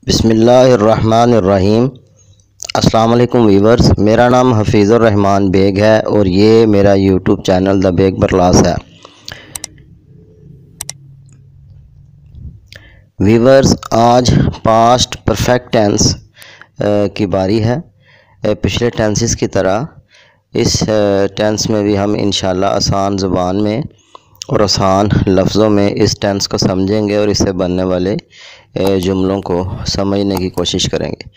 बिस्मिल्लाहिर्रहमानिर्रहीम। अस्सलाम वालेकुम वीवर्स, मेरा नाम हफीज़ुर रहमान बेग है और ये मेरा YouTube channel the Baig Barlas है। वीवर्स, आज पास्ट परफेक्ट टेंस की बारी है। पिछले टेंसेस की तरह इस टेंस में भी हम इंशाल्लाह आसान ज़ुबान में और आसान लफ्ज़ों में इस टेंस को समझेंगे और इससे बनने वाले जुमलों को समझने की कोशिश करेंगे।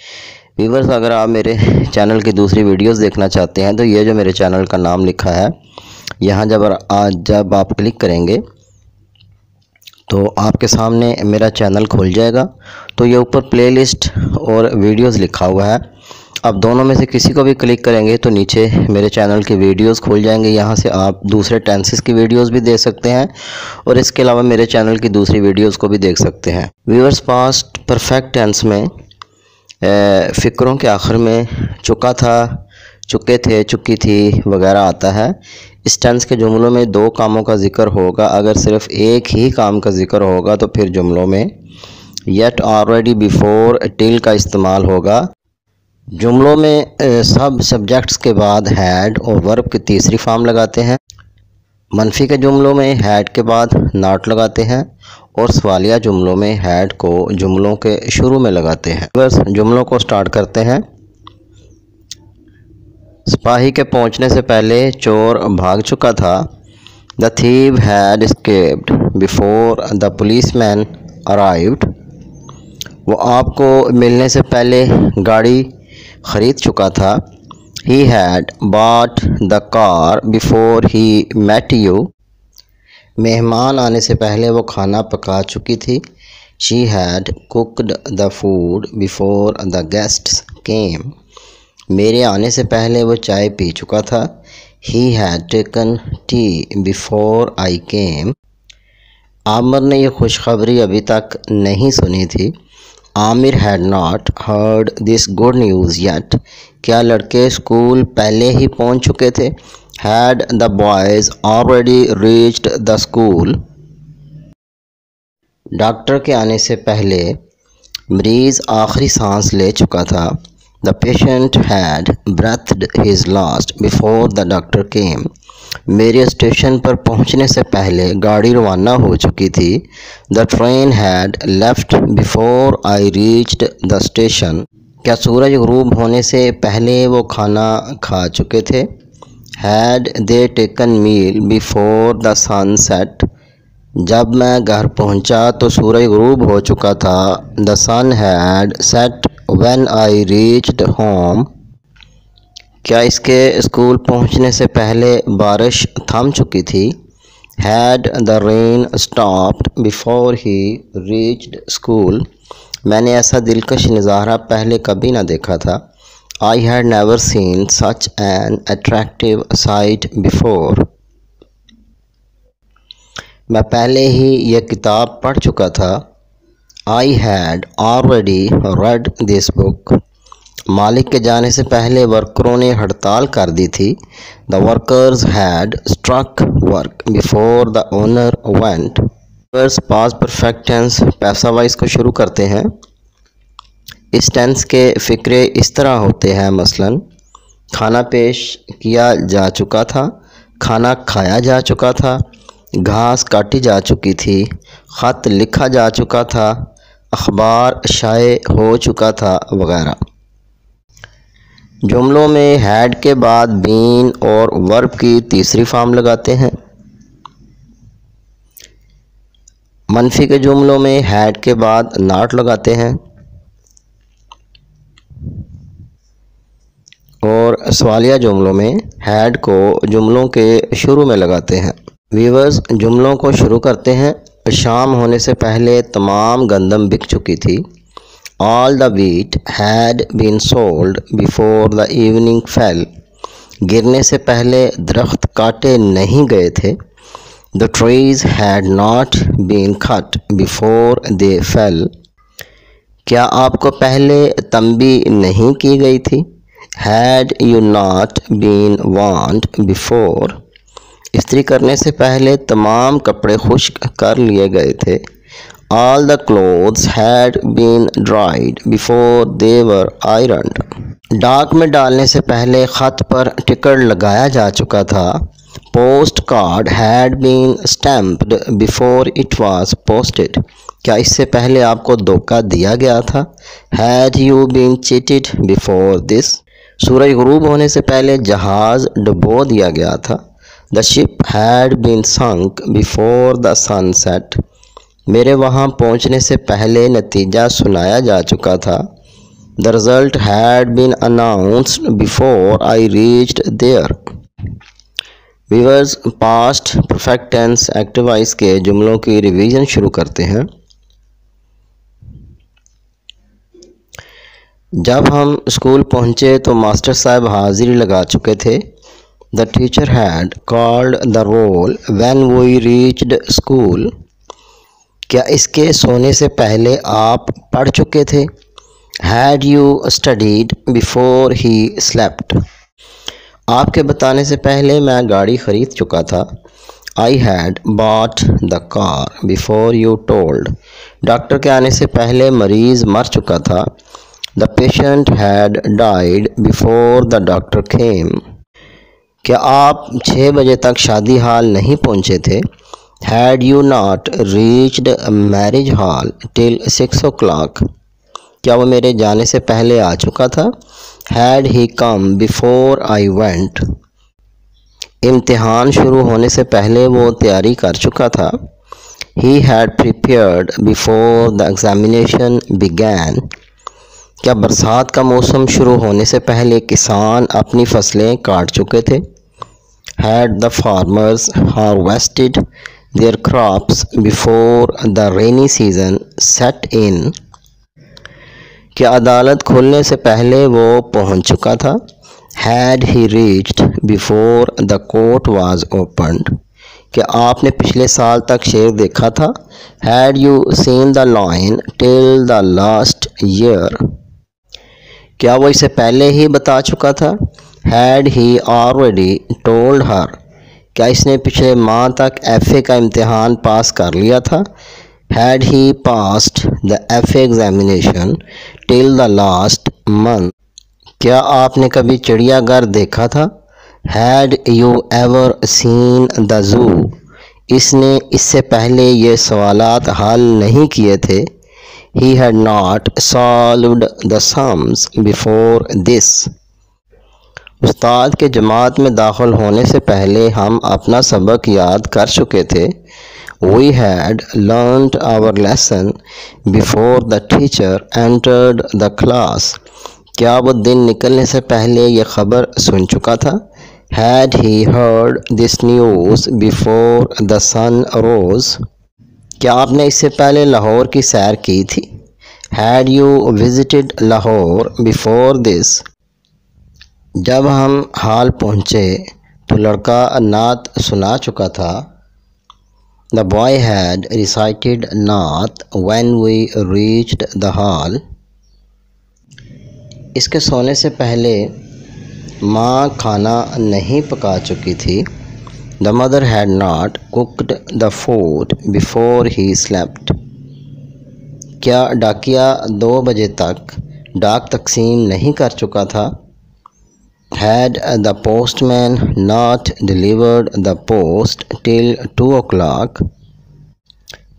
व्यूअर्स, अगर आप मेरे चैनल की दूसरी वीडियोस देखना चाहते हैं तो ये जो मेरे चैनल का नाम लिखा है यहाँ जब आप क्लिक करेंगे तो आपके सामने मेरा चैनल खुल जाएगा। तो ये ऊपर प्लेलिस्ट और वीडियोस लिखा हुआ है। आप दोनों में से किसी को भी क्लिक करेंगे तो नीचे मेरे चैनल की वीडियोस खुल जाएंगे। यहाँ से आप दूसरे टेंसेस की वीडियोस भी देख सकते हैं और इसके अलावा मेरे चैनल की दूसरी वीडियोस को भी देख सकते हैं। व्यूअर्स, पास्ट परफेक्ट टेंस में फ़िक्रों के आखिर में चुका था, चुके थे, चुकी थी वगैरह आता है। इस टेंस के जुमलों में दो कामों का ज़िक्र होगा। अगर सिर्फ एक ही काम का ज़िक्र होगा तो फिर जुमलों में येट, ऑलरेडी, बिफोर, टिल का इस्तेमाल होगा। जुमलों में सब सब्जेक्ट्स के बाद हैड और वर्ब की तीसरी फॉर्म लगाते हैं। मनफी के जुमलों में हैड के बाद नॉट लगाते हैं और सवालिया जुमलों में हैड को जुमलों के शुरू में लगाते हैं। बस जुमलों को स्टार्ट करते हैं। सिपाही के पहुंचने से पहले चोर भाग चुका था। The thief had escaped before the policeman arrived. वो आपको मिलने से पहले गाड़ी ख़रीद चुका था। He had bought the car before he met you. मेहमान आने से पहले वो खाना पका चुकी थी। She had cooked the food before the guests came. मेरे आने से पहले वो चाय पी चुका था। He had taken tea before I came. Aamir ने ये खुशखबरी अभी तक नहीं सुनी थी। Aamir had not heard this good news yet. क्या लड़के स्कूल पहले ही पहुंच चुके थे? Had the boys already reached the school? Doctor के आने से पहले मरीज़ आखिरी सांस ले चुका था। The patient had breathed his last before the doctor came. मेरे स्टेशन पर पहुंचने से पहले गाड़ी रवाना हो चुकी थी। The train had left before I reached the station. क्या सूरज गुरूब होने से पहले वो खाना खा चुके थे? Had they taken meal before the sun set? जब मैं घर पहुंचा तो सूरज गुरूब हो चुका था। The sun had set when I reached home. क्या इसके स्कूल पहुंचने से पहले बारिश थम चुकी थी? Had the rain stopped before he reached school? मैंने ऐसा दिलकश नज़ारा पहले कभी ना देखा था। I had never seen such an attractive sight before. मैं पहले ही यह किताब पढ़ चुका था। I had already read this book. मालिक के जाने से पहले वर्करों ने हड़ताल कर दी थी। The workers had struck work before the owner went. Past perfect tense पैसा वाइज को शुरू करते हैं। इस टेंस के फ़िक्रे इस तरह होते हैं, मसलन खाना पेश किया जा चुका था, खाना खाया जा चुका था, घास काटी जा चुकी थी, ख़त लिखा जा चुका था, अखबार शाये हो चुका था वगैरह। जुमलों में हैड के बाद बीन और वर्ब की तीसरी फॉर्म लगाते हैं। मनफी के जुमलों में हैड के बाद नॉट लगाते हैं और सवालिया जुमलों में हैड को जुमलों के शुरू में लगाते हैं। व्यूअर्स, जुमलों को शुरू करते हैं। शाम होने से पहले तमाम गंदम बिक चुकी थी। All the wheat had been sold before the evening fell. गिरने से पहले दरख्त काटे नहीं गए थे। The trees had not been cut before they fell. क्या आपको पहले तंबी नहीं की गई थी? Had you not been warned before? इस्त्री करने से पहले तमाम कपड़े खुश्क कर लिए गए थे। All the clothes had been dried before they were ironed. डाक में डालने से पहले ख़त पर टिकट लगाया जा चुका था. Post card had been stamped before it was posted. क्या इससे पहले आपको धोखा दिया गया था? Had you been cheated before this. सूरज गुरूब होने से पहले जहाज़ डुबो दिया गया था. The ship had been sunk before the sunset. मेरे वहाँ पहुँचने से पहले नतीजा सुनाया जा चुका था. The result had been announced before I reached there. Viewers, past perfect tense active voice के जुमलों की रिवीजन शुरू करते हैं. जब हम स्कूल पहुँचे तो मास्टर साहब हाजिरी लगा चुके थे. The teacher had called the roll when we reached school. क्या इसके सोने से पहले आप पढ़ चुके थे? Had you studied before he slept. आपके बताने से पहले मैं गाड़ी ख़रीद चुका था. I had bought the car before you told. Doctor के आने से पहले मरीज़ मर चुका था. The patient had died before the doctor came. क्या आप 6 बजे तक शादी हाल नहीं पहुँचे थे? Had you not reached marriage hall till 6 o'clock. क्या वो मेरे जाने से पहले आ चुका था? Had he come before I went. इम्तिहान शुरू होने से पहले वो तैयारी कर चुका था. He had prepared before the examination began. क्या बरसात का मौसम शुरू होने से पहले किसान अपनी फसलें काट चुके थे? Had the farmers harvested their crops before the rainy season set in. क्या अदालत खुलने से पहले वो पहुंच चुका था? Had he reached before the court was opened. क्या आपने पिछले साल तक शेर देखा था? Had you seen the lion till the last year. क्या वो इसे पहले ही बता चुका था? Had he already told her. क्या इसने पिछले माह तक एफए का इम्तिहान पास कर लिया था? Had he passed the FA examination till the last month. क्या आपने कभी चिड़ियाघर देखा था? Had you ever seen the zoo. इसने इससे पहले ये सवालात हल नहीं किए थे. He had not solved the sums before this. उस्ताद के जमात में दाखिल होने से पहले हम अपना सबक याद कर चुके थे. We had learned our lesson before the teacher entered the class. क्या वो दिन निकलने से पहले ये खबर सुन चुका था? Had he heard this news before the sun rose? क्या आपने इससे पहले लाहौर की सैर की थी? Had you visited Lahore before this. जब हम हाल पहुँचे तो लड़का नात सुना चुका था. द बॉय हैड रिसाइटेड नात when we reached the hall. इसके सोने से पहले माँ खाना नहीं पका चुकी थी. The mother had not cooked the food before he slept. क्या डाकिया 2 बजे तक डाक तकसीम नहीं कर चुका था? Had the postman not delivered the post till 2 o'clock?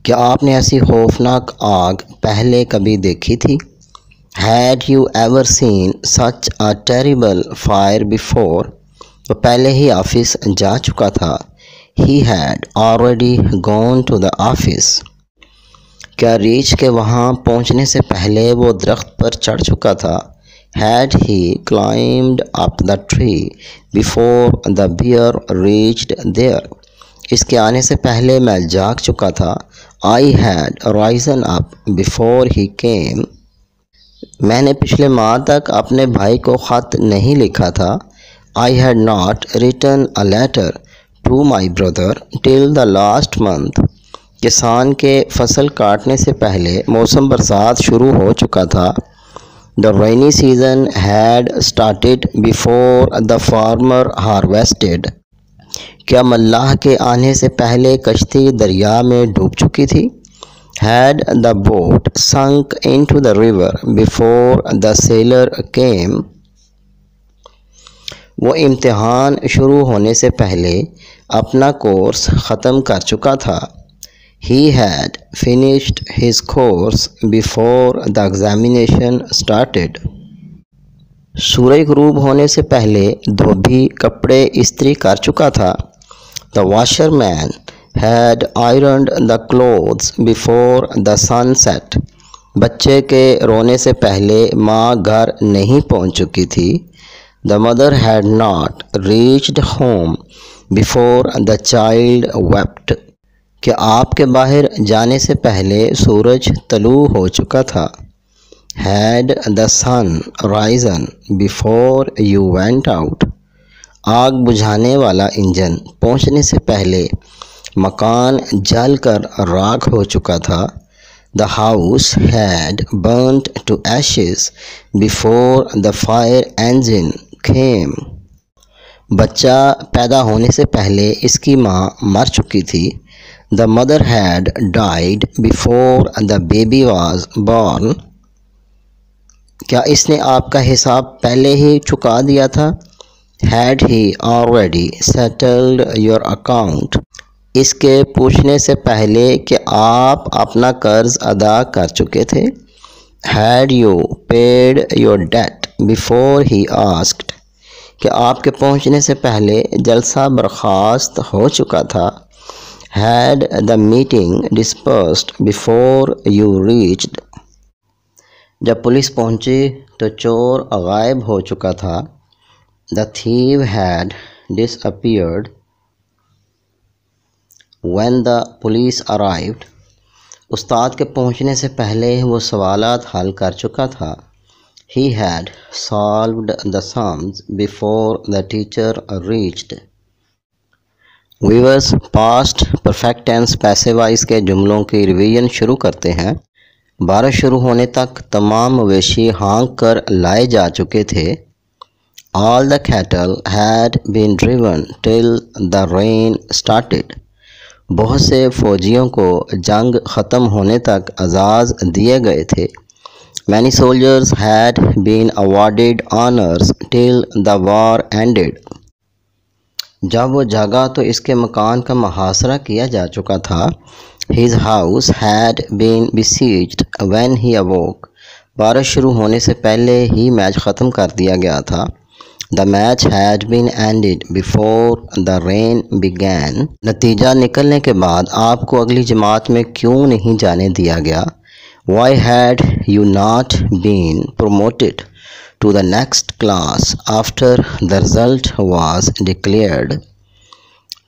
क्या आपने ऐसी खौफनाक आग पहले कभी देखी थी? Had you ever seen such a terrible fire before? वो पहले ही ऑफिस जा चुका था. He had already gone to the office. क्या रीछ के वहाँ पहुँचने से पहले वो दरख्त पर चढ़ चुका था? Had he climbed up the tree before the bear reached there? इसके आने से पहले मैं जाग चुका था. I had risen up before he came. मैंने पिछले माह तक अपने भाई को ख़त नहीं लिखा था. I had not written a letter to my brother till the last month. किसान के फसल काटने से पहले मौसम बरसात शुरू हो चुका था. The rainy season had started before the farmer harvested. क्या मल्लाह के आने से पहले कश्ती दरिया में डूब चुकी थी? Had the boat sunk into the river before the sailor came? वो इम्तिहान शुरू होने से पहले अपना कोर्स ख़त्म कर चुका था। He had finished his course before the examination started. सूरज गुरूब होने से पहले धोबी कपड़े इस्त्री कर चुका था। The washerman had ironed the clothes before the sun set. बच्चे के रोने से पहले माँ घर नहीं पहुँच चुकी थी। The mother had not reached home before the child wept. कि आपके बाहर जाने से पहले सूरज तलू हो चुका था। Had the sun risen before you went out? आग बुझाने वाला इंजन पहुंचने से पहले मकान जलकर राख हो चुका था। The house had burnt to ashes before the fire engine came. बच्चा पैदा होने से पहले इसकी माँ मर चुकी थी। The mother had died before the baby was born. क्या इसने आपका हिसाब पहले ही चुका दिया था? Had he already settled your account? इसके पूछने से पहले कि आप अपना कर्ज अदा कर चुके थे। Had you paid your debt before he asked? कि आपके पहुंचने से पहले जलसा बर्खास्त हो चुका था। Had the meeting dispersed before you reached? जब पुलिस पहुंची तो चोर गायब हो चुका था। The thief had disappeared when the police arrived. उस्ताद के पहुंचने से पहले वो सवालात हल कर चुका था। He had solved the sums before the teacher reached. Viewers, past perfect tense passive voice के जुमलों की रिवीजन शुरू करते हैं। बारिश शुरू होने तक तमाम मवेशी हाँक कर लाए जा चुके थे। All the cattle had been driven till the rain started. बहुत से फौजियों को जंग ख़त्म होने तक अज़ाज़ दिए गए थे। Many soldiers had been awarded honors till the war ended. जब वो जागा तो इसके मकान का मुहासरा किया जा चुका था। His house had been besieged when he awoke. बारिश शुरू होने से पहले ही मैच ख़त्म कर दिया गया था। The match had been ended before the rain began. नतीजा निकलने के बाद आपको अगली जमात में क्यों नहीं जाने दिया गया? Why had you not been promoted to the next class after the result was declared?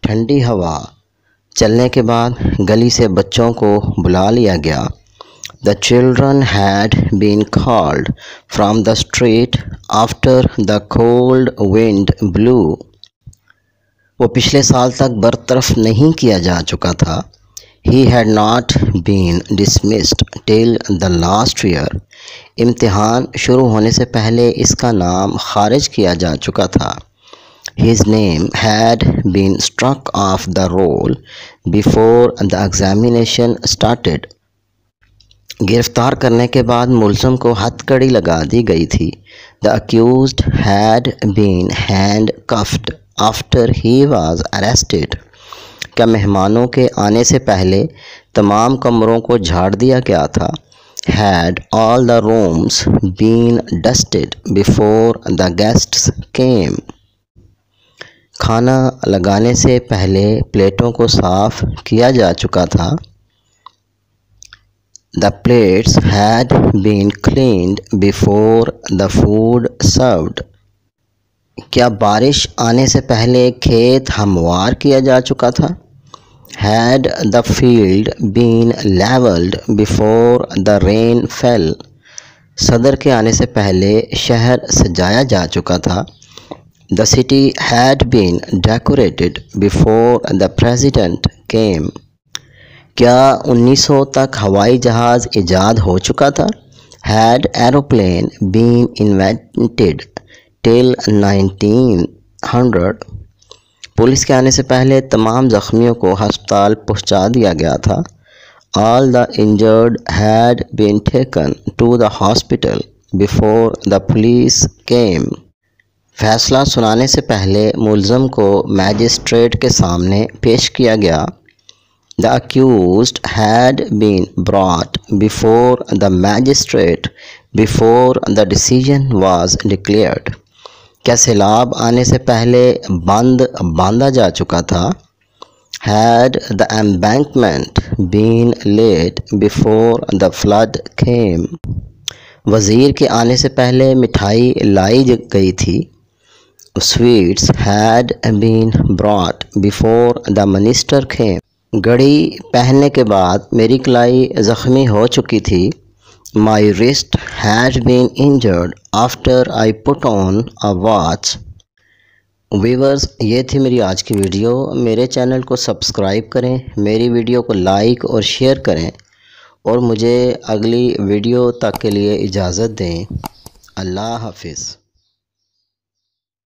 ठंडी हवा चलने के बाद गली से बच्चों को बुला लिया गया। The children had been called from the street after the cold wind blew. वो पिछले साल तक बरतरफ नहीं किया जा चुका था। He had not been dismissed till the last year. इम्तिहान शुरू होने से पहले इसका नाम खारिज किया जा चुका था। His name had been struck off the roll before the examination started. गिरफ्तार करने के बाद मुलज़म को हथकड़ी लगा दी गई थी। The accused had been handcuffed after he was arrested. क्या मेहमानों के आने से पहले तमाम कमरों को झाड़ दिया गया था? Had all the rooms been dusted before the guests came? खाना लगाने से पहले प्लेटों को साफ किया जा चुका था। The plates had been cleaned before the food served. क्या बारिश आने से पहले खेत हमवार किया जा चुका था? Had the field been leveled before the rain fell? सदर के आने से पहले शहर सजाया जा चुका था। The city had been decorated before the president came. क्या 1900 तक हवाई जहाज़ इजाद हो चुका था? Had aeroplane been invented till 1900? Police के आने से पहले तमाम ज़ख्मियों को अस्पताल पहुंचा दिया गया था। All the injured had been taken to the hospital before the police came. फैसला सुनाने से पहले मुल्ज़म को मैजिस्ट्रेट के सामने पेश किया गया। The accused had been brought before the magistrate before the decision was declared. क्या सैलाब आने से पहले बांधा जा चुका था? Had the embankment been laid before the flood came? वज़ीर के आने से पहले मिठाई लाई गई थी। Sweets had been brought before the minister came. घड़ी पहनने के बाद मेरी कलाई ज़ख्मी हो चुकी थी। My wrist had been injured after I put on a watch. Viewers, ये थी मेरी आज की वीडियो। मेरे चैनल को सब्सक्राइब करें, मेरी वीडियो को लाइक और शेयर करें और मुझे अगली वीडियो तक के लिए इजाज़त दें। अल्लाह हाफिज़।